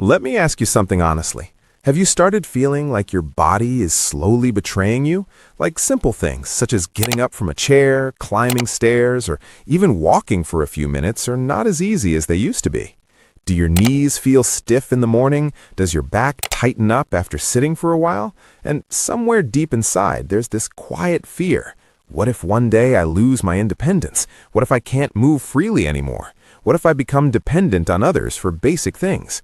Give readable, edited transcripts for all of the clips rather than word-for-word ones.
Let me ask you something honestly. Have you started feeling like your body is slowly betraying you? Like simple things, such as getting up from a chair, climbing stairs, or even walking for a few minutes are not as easy as they used to be. Do your knees feel stiff in the morning? Does your back tighten up after sitting for a while? And somewhere deep inside, there's this quiet fear. What if one day I lose my independence? What if I can't move freely anymore? What if I become dependent on others for basic things?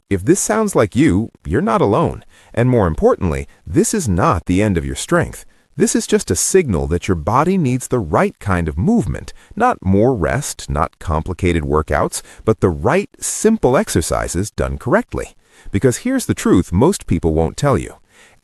If this sounds like you, you're not alone. And more importantly, this is not the end of your strength. This is just a signal that your body needs the right kind of movement, not more rest, not complicated workouts, but the right, simple exercises done correctly. Because here's the truth most people won't tell you.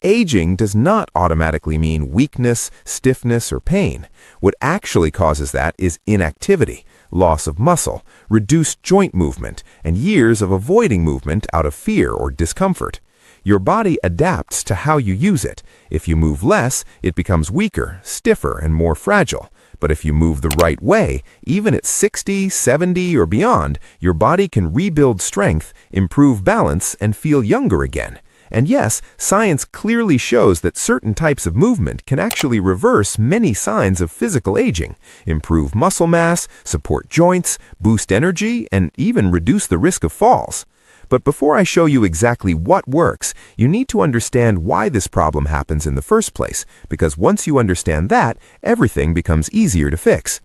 Aging does not automatically mean weakness, stiffness, or pain. What actually causes that is inactivity, loss of muscle, reduced joint movement, and years of avoiding movement out of fear or discomfort. Your body adapts to how you use it. If you move less, it becomes weaker, stiffer, and more fragile. But if you move the right way, even at 60, 70, or beyond, your body can rebuild strength, improve balance, and feel younger again. And yes, science clearly shows that certain types of movement can actually reverse many signs of physical aging, improve muscle mass, support joints, boost energy, and even reduce the risk of falls. But before I show you exactly what works, you need to understand why this problem happens in the first place, because once you understand that, everything becomes easier to fix.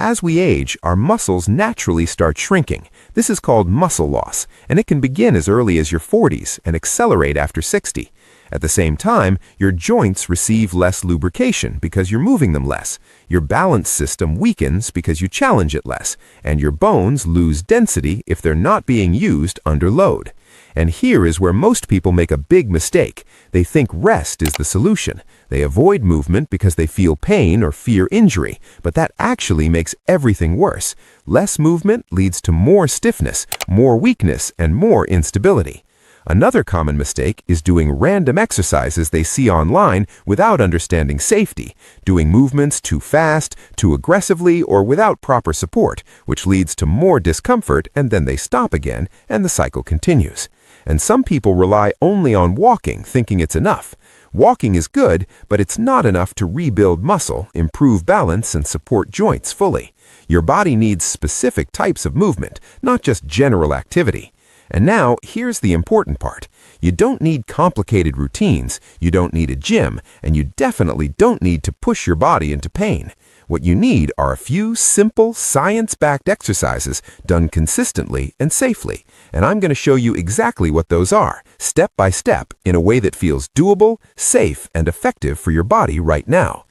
As we age, our muscles naturally start shrinking. This is called muscle loss, and it can begin as early as your 40s and accelerate after 60. At the same time, your joints receive less lubrication because you're moving them less. Your balance system weakens because you challenge it less, and your bones lose density if they're not being used under load. And here is where most people make a big mistake. They think rest is the solution. They avoid movement because they feel pain or fear injury, but that actually makes everything worse. Less movement leads to more stiffness, more weakness, and more instability. Another common mistake is doing random exercises they see online without understanding safety, doing movements too fast, too aggressively, or without proper support, which leads to more discomfort, and then they stop again, and the cycle continues. And some people rely only on walking, thinking it's enough. Walking is good, but it's not enough to rebuild muscle, improve balance, and support joints fully. Your body needs specific types of movement, not just general activity. And now, here's the important part. You don't need complicated routines, you don't need a gym, and you definitely don't need to push your body into pain. What you need are a few simple, science-backed exercises done consistently and safely. And I'm going to show you exactly what those are, step by step, in a way that feels doable, safe, and effective for your body right now.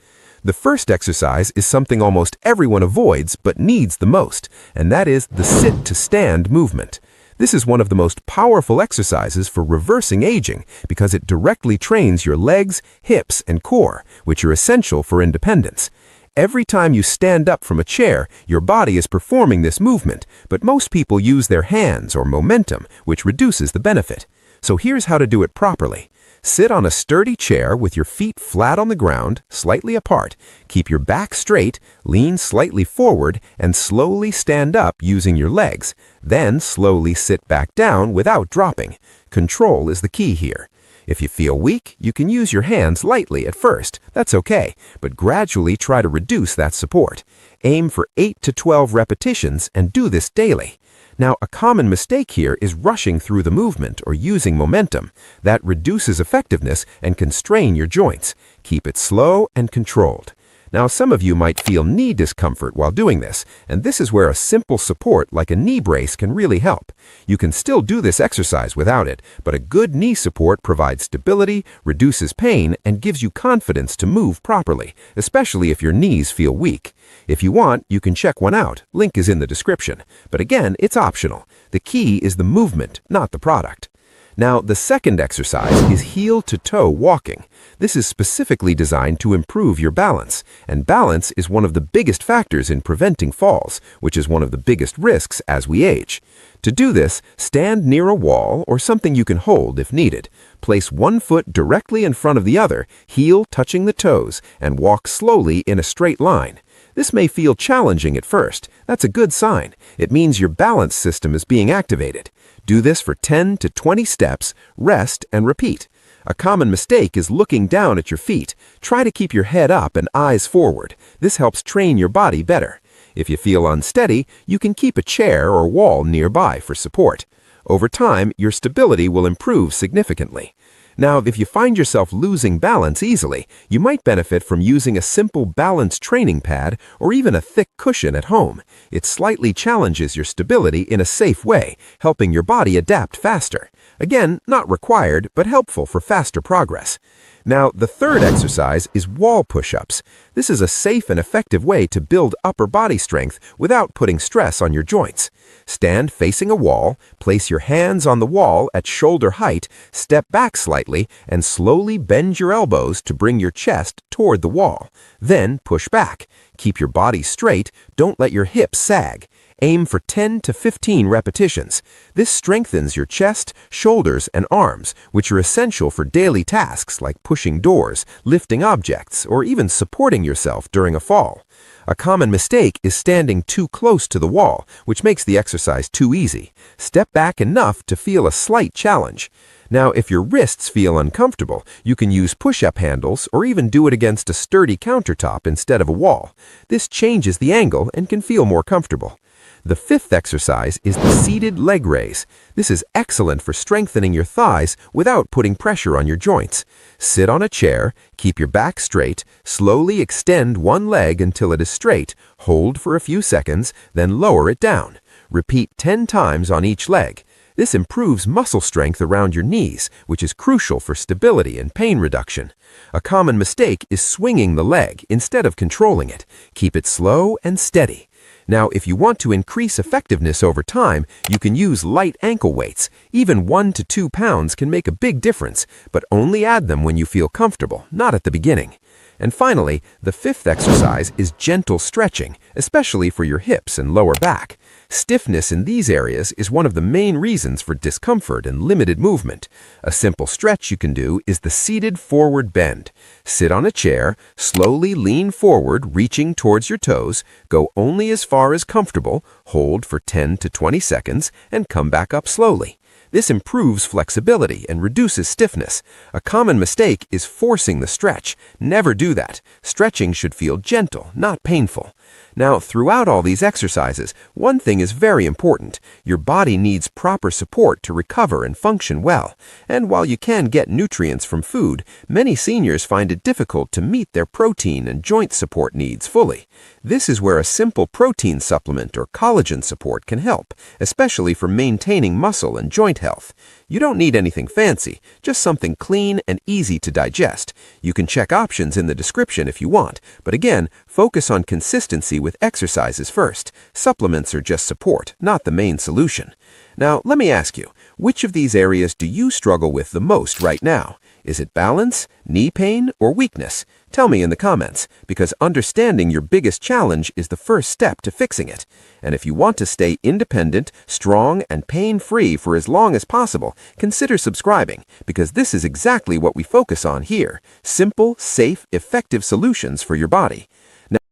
The first exercise is something almost everyone avoids but needs the most, and that is the sit-to-stand movement. This is one of the most powerful exercises for reversing aging because it directly trains your legs, hips, and core, which are essential for independence. Every time you stand up from a chair, your body is performing this movement, but most people use their hands or momentum, which reduces the benefit. So here's how to do it properly. Sit on a sturdy chair with your feet flat on the ground, slightly apart. Keep your back straight, lean slightly forward, and slowly stand up using your legs. Then slowly sit back down without dropping. Control is the key here. If you feel weak, you can use your hands lightly at first. That's okay, but gradually try to reduce that support. Aim for 8 to 12 repetitions and do this daily. Now, a common mistake here is rushing through the movement or using momentum. That reduces effectiveness and can strain your joints. Keep it slow and controlled. Now, some of you might feel knee discomfort while doing this, and this is where a simple support like a knee brace can really help. You can still do this exercise without it, but a good knee support provides stability, reduces pain, and gives you confidence to move properly, especially if your knees feel weak. If you want, you can check one out. Link is in the description. But again, it's optional. The key is the movement, not the product. Now, the second exercise is heel-to-toe walking. This is specifically designed to improve your balance, and balance is one of the biggest factors in preventing falls, which is one of the biggest risks as we age. To do this, stand near a wall or something you can hold if needed. Place one foot directly in front of the other, heel touching the toes, and walk slowly in a straight line. This may feel challenging at first. That's a good sign. It means your balance system is being activated. Do this for 10 to 20 steps, rest, and repeat. A common mistake is looking down at your feet. Try to keep your head up and eyes forward. This helps train your body better. If you feel unsteady, you can keep a chair or wall nearby for support. Over time, your stability will improve significantly. Now, if you find yourself losing balance easily, you might benefit from using a simple balance training pad or even a thick cushion at home. It slightly challenges your stability in a safe way, helping your body adapt faster. Again, not required, but helpful for faster progress. Now, the third exercise is wall push-ups. This is a safe and effective way to build upper body strength without putting stress on your joints. Stand facing a wall, place your hands on the wall at shoulder height, step back slightly, and slowly bend your elbows to bring your chest toward the wall. Then push back. Keep your body straight, don't let your hips sag. Aim for 10 to 15 repetitions. This strengthens your chest, shoulders, and arms, which are essential for daily tasks like pushing doors, lifting objects, or even supporting yourself during a fall. A common mistake is standing too close to the wall, which makes the exercise too easy. Step back enough to feel a slight challenge. Now, if your wrists feel uncomfortable, you can use push-up handles or even do it against a sturdy countertop instead of a wall. This changes the angle and can feel more comfortable. The fifth exercise is the seated leg raise. This is excellent for strengthening your thighs without putting pressure on your joints. Sit on a chair, keep your back straight, slowly extend one leg until it is straight, hold for a few seconds, then lower it down. Repeat 10 times on each leg. This improves muscle strength around your knees, which is crucial for stability and pain reduction. A common mistake is swinging the leg instead of controlling it. Keep it slow and steady. Now, if you want to increase effectiveness over time, you can use light ankle weights. Even 1 to 2 pounds can make a big difference, but only add them when you feel comfortable, not at the beginning. And finally, the fifth exercise is gentle stretching, especially for your hips and lower back. Stiffness in these areas is one of the main reasons for discomfort and limited movement. A simple stretch you can do is the seated forward bend. Sit on a chair, slowly lean forward, reaching towards your toes, go only as far as comfortable, hold for 10 to 20 seconds, and come back up slowly. This improves flexibility and reduces stiffness. A common mistake is forcing the stretch. Never do that. Stretching should feel gentle, not painful. Now, throughout all these exercises, one thing is very important. Your body needs proper support to recover and function well. And while you can get nutrients from food, many seniors find it difficult to meet their protein and joint support needs fully. This is where a simple protein supplement or collagen support can help, especially for maintaining muscle and joint health. You don't need anything fancy, just something clean and easy to digest. You can check options in the description if you want, but again, focus on consistency with exercises first. Supplements are just support, not the main solution. Now, let me ask you, which of these areas do you struggle with the most right now? Is it balance, knee pain, or weakness? Tell me in the comments, because understanding your biggest challenge is the first step to fixing it. And if you want to stay independent, strong, and pain-free for as long as possible, consider subscribing, because this is exactly what we focus on here. Simple, safe, effective solutions for your body.